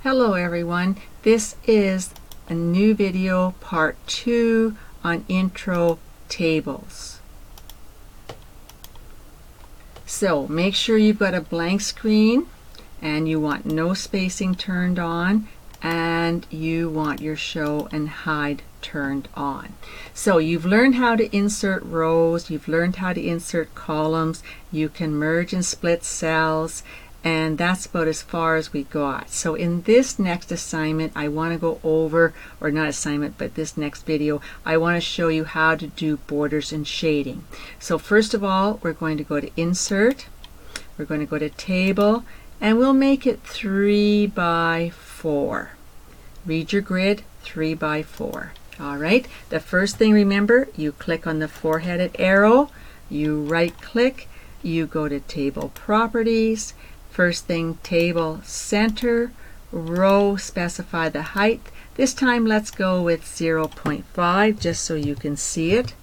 Hello everyone, this is a new video, part 2 on intro tables. So make sure you've got a blank screen and you want no spacing turned on and you want your show and hide turned on. So you've learned how to insert rows, you've learned how to insert columns, you can merge and split cells, and that's about as far as we got. So in this next assignment I want to go over, or not assignment, but this next video, I want to show you how to do borders and shading. So first of all, we're going to go to Insert, we're going to go to Table, and we'll make it 3 by 4. Read your grid, 3 by 4. Alright, the first thing, remember, you click on the four-headed arrow, you right click, you go to Table Properties. First thing, table center, row, specify the height. This time let's go with 0.5 just so you can see it.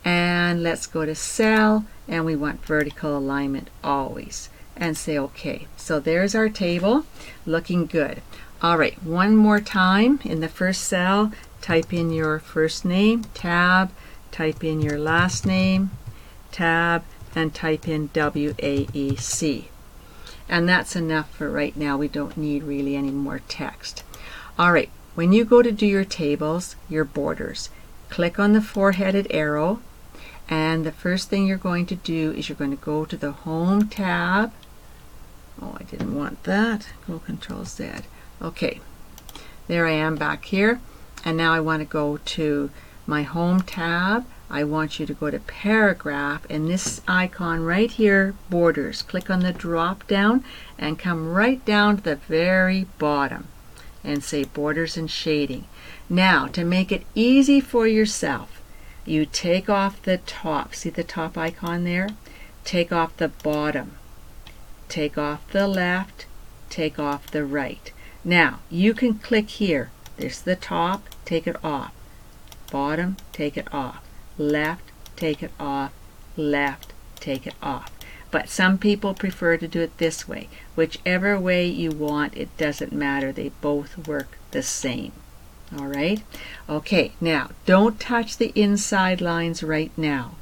And let's go to cell, and we want vertical alignment always. And say OK. So there's our table, looking good. Alright, one more time. In the first cell, type in your first name, tab, type in your last name, tab, and type in WAEC. And that's enough for right now. We don't need really any more text. Alright, when you go to do your tables, your borders, click on the four-headed arrow, and the first thing you're going to do is you're going to go to the Home tab. Oh, I didn't want that. Go Control Z. Okay, there I am back here, and now I want to go to my Home tab. I want you to go to Paragraph, and this icon right here, Borders. Click on the drop down and come right down to the very bottom and say Borders and Shading. Now, to make it easy for yourself, you take off the top. See the top icon there? Take off the bottom. Take off the left. Take off the right. Now, you can click here. There's the top. Take it off. Bottom. Take it off. Left, take it off, left, take it off. But some people prefer to do it this way. Whichever way you want, it doesn't matter. They both work the same. Alright? Okay, now don't touch the inside lines right now.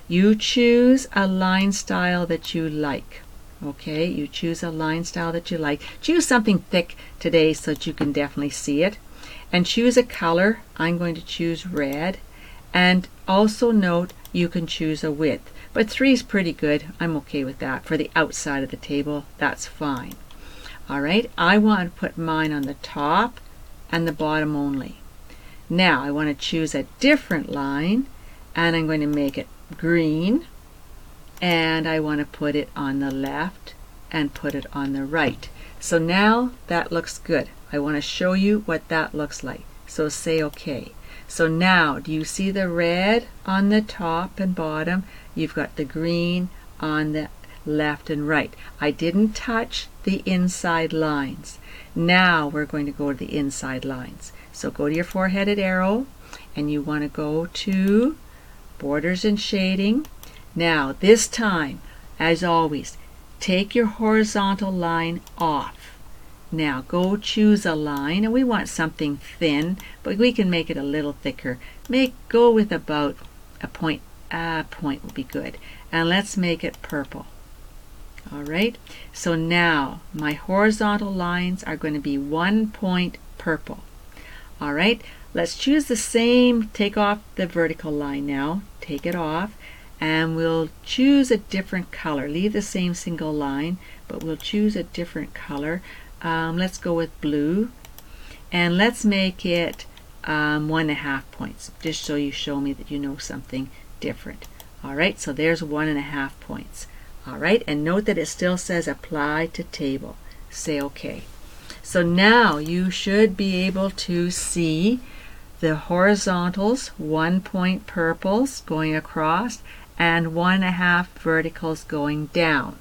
You choose a line style that you like. Okay, you choose a line style that you like. Choose something thick today so that you can definitely see it. And choose a color. I'm going to choose red. And also note you can choose a width, but 3 is pretty good. I'm okay with that. For the outside of the table, that's fine. Alright, I want to put mine on the top and the bottom only. Now I want to choose a different line, and I'm going to make it green, and I want to put it on the left and put it on the right. So now that looks good. I want to show you what that looks like. So say OK. So now, do you see the red on the top and bottom? You've got the green on the left and right. I didn't touch the inside lines. Now we're going to go to the inside lines. So go to your four-headed arrow, and you want to go to Borders and Shading. Now, this time, as always, take your horizontal line off. Now go choose a line, and we want something thin, but we can make it a little thicker. Go with about a point. A point will be good. And let's make it purple. Alright, so now my horizontal lines are going to be 1 point purple. Alright, let's choose the same, take off the vertical line now, take it off, and we'll choose a different color. Leave the same single line, but we'll choose a different color. Let's go with blue, and let's make it 1.5 points, just so you show me that you know something different. Alright, so there's 1.5 points. Alright, and note that it still says Apply to Table. Say OK. So now you should be able to see the horizontals, 1 point purples going across, and 1.5 verticals going down.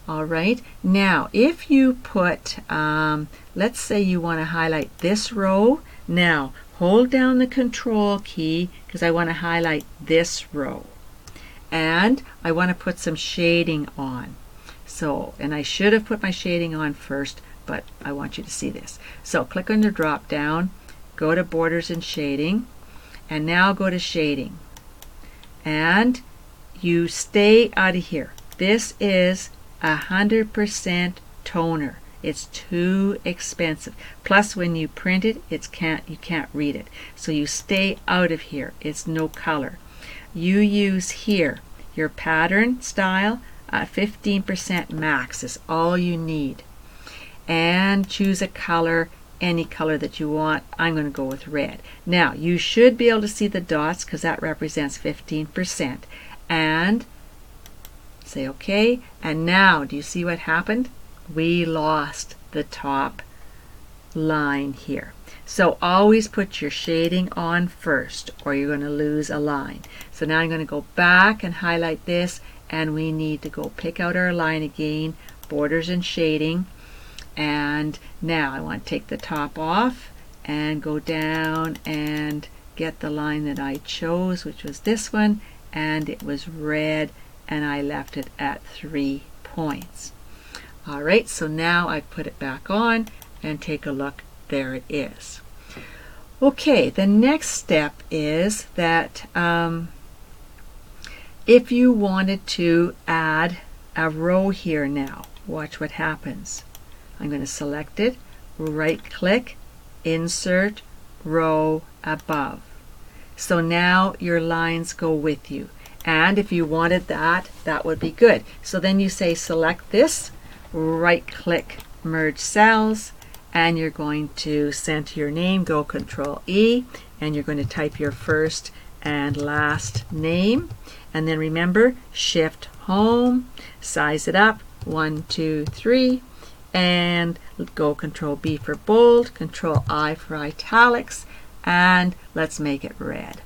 Alright, now if you put, let's say you want to highlight this row. Now hold down the Control key because I want to highlight this row. And I want to put some shading on. So, and I should have put my shading on first, but I want you to see this. So click on the drop down, go to Borders and Shading, and now go to Shading. And you stay out of here. This is 100% toner. It's too expensive. Plus when you print it, you can't read it. So you stay out of here. It's no color. You use here your pattern style, 15% max is all you need. And choose a color, any color that you want. I'm going to go with red. Now you should be able to see the dots because that represents 15%. And say OK. And now do you see what happened? We lost the top line here. So always put your shading on first or you're going to lose a line. So now I'm going to go back and highlight this, and we need to go pick out our line again, Borders and Shading. And now I want to take the top off and go down and get the line that I chose, which was this one, and it was red, and I left it at 3 points. Alright, so now I've put it back on, and take a look, there it is. Okay, the next step is that if you wanted to add a row here now, watch what happens. I'm going to select it, right click, insert, row above. So now your lines go with you. And if you wanted that, that would be good. So then you say select this, right click, merge cells, and you're going to center your name, go Control E, and you're going to type your first and last name. And then remember, Shift Home, size it up, 1, 2, 3, and go Control B for bold, Control I for italics, and let's make it red.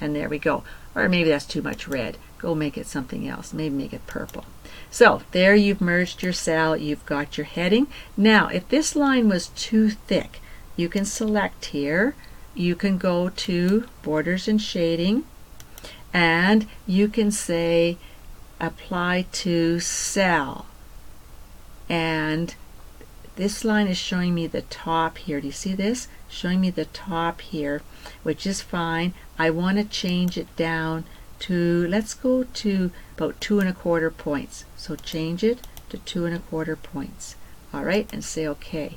And there we go. Or maybe that's too much red. Go make it something else. Maybe make it purple. So there you've merged your cell. You've got your heading. Now if this line was too thick, you can select here. You can go to Borders and Shading, and you can say Apply to Cell. And this line is showing me the top here. Do you see this? Showing me the top here, which is fine. I want to change it down to, let's go to about 2 1/4 points. So change it to 2 1/4 points. Alright, and say OK.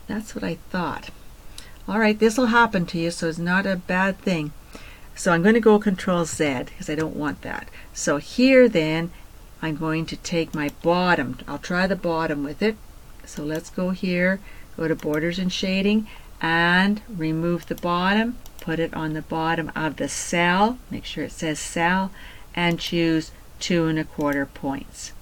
That's what I thought. Alright, this will happen to you, so it's not a bad thing. So I'm going to go Control Z because I don't want that. So here then, I'm going to take my bottom. I'll try the bottom with it. So let's go here, go to Borders and Shading, and remove the bottom. Put it on the bottom of the cell. Make sure it says cell, and choose 2 1/4 points.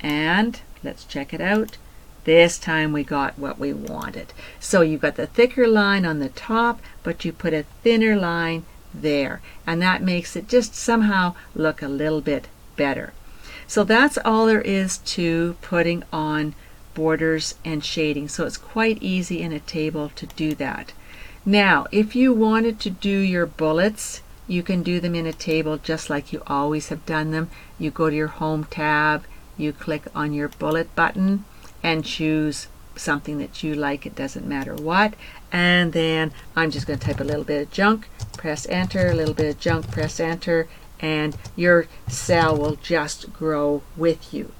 And let's check it out. This time we got what we wanted. So you've got the thicker line on the top, but you put a thinner line there, and that makes it just somehow look a little bit better. So that's all there is to putting on borders and shading. So it's quite easy in a table to do that. Now if you wanted to do your bullets, you can do them in a table just like you always have done them. You go to your Home tab, you click on your bullet button and choose something that you like. It doesn't matter what. And then I'm just going to type a little bit of junk, press enter, a little bit of junk, press enter, and your cell will just grow with you.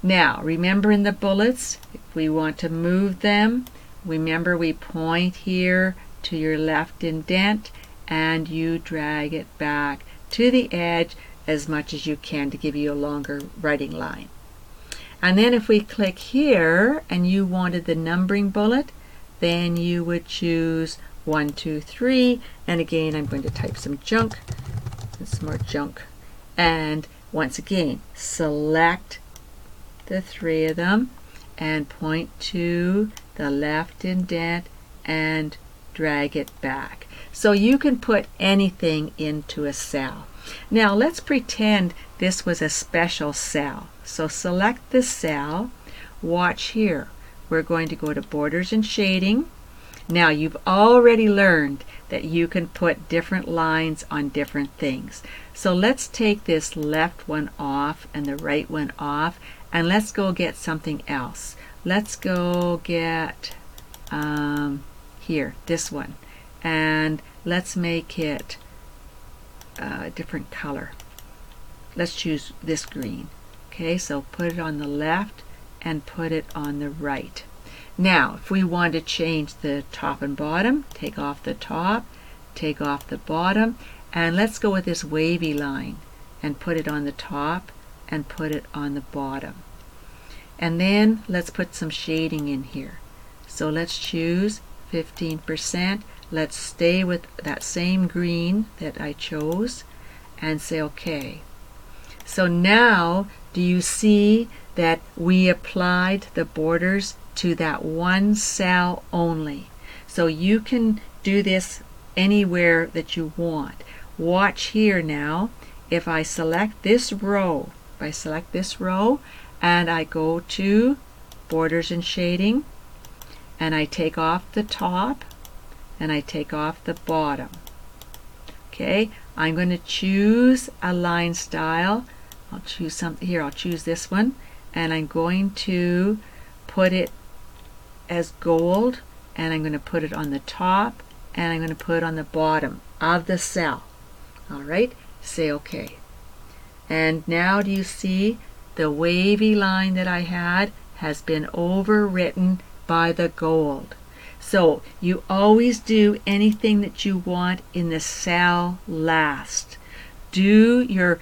Now remember, in the bullets, if we want to move them, remember we point here to your left indent and you drag it back to the edge as much as you can to give you a longer writing line. And then if we click here and you wanted the numbering bullet, then you would choose 1, 2, 3, and again I'm going to type some junk and some more junk, and once again select the 3 of them and point to the left indent and drag it back. So you can put anything into a cell. Now let's pretend this was a special cell. So select the cell, watch here. We're going to go to Borders and Shading, Now you've already learned that you can put different lines on different things. So let's take this left one off and the right one off, and let's go get something else. Let's go get here, this one, and let's make it a different color. Let's choose this green. Okay, so put it on the left and put it on the right. Now, if we want to change the top and bottom, take off the top, take off the bottom, and let's go with this wavy line and put it on the top and put it on the bottom. And then let's put some shading in here. So let's choose 15%. Let's stay with that same green that I chose and say OK. So now, do you see that we applied the borders to that one cell only? So you can do this anywhere that you want. Watch here now. If I select this row, and I go to Borders and Shading, and I take off the top, and I take off the bottom. Okay, I'm going to choose a line style. I'll choose something here. I'll choose this one, and I'm going to put it as gold, and I'm going to put it on the top, and I'm going to put it on the bottom of the cell. All right, say OK. And now do you see the wavy line that I had has been overwritten by the gold? So you always do anything that you want in the cell last. Do your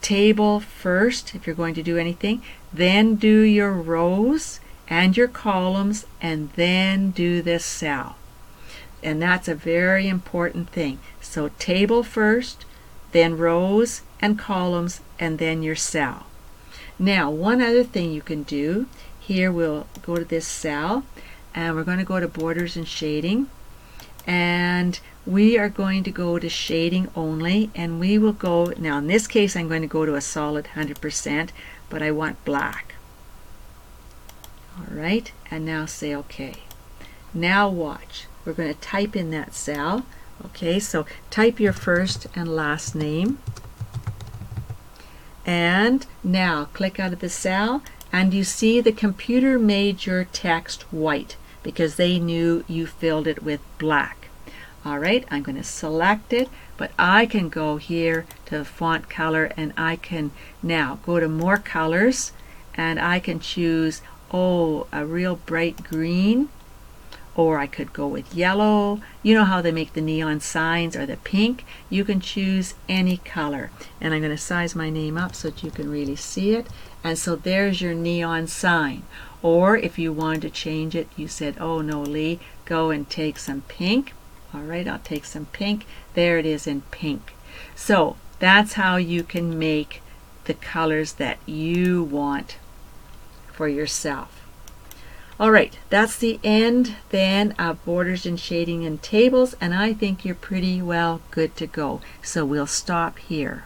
table first if you're going to do anything, then do your rows and your columns, and then do this cell. And that's a very important thing. So table first, then rows and columns, and then your cell. Now, one other thing you can do, here we'll go to this cell, and we're going to go to Borders and Shading, and we are going to go to Shading Only, and we will go, now in this case I'm going to go to a solid 100%, but I want black. Alright, and now say OK. Now watch. We're going to type in that cell. Okay, so type your first and last name. And now click out of the cell, and you see the computer made your text white because they knew you filled it with black. Alright, I'm going to select it, but I can go here to the font color, and I can now go to more colors, and I can choose a real bright green, or I could go with yellow. You know how they make the neon signs, or the pink. You can choose any color. And I'm going to size my name up so that you can really see it. And so there's your neon sign. Or if you wanted to change it, you said, oh no, Lee, go and take some pink. All right, I'll take some pink. There it is in pink. So that's how you can make the colors that you want for yourself. All right, that's the end then of Borders and Shading and Tables, and I think you're pretty well good to go. So we'll stop here.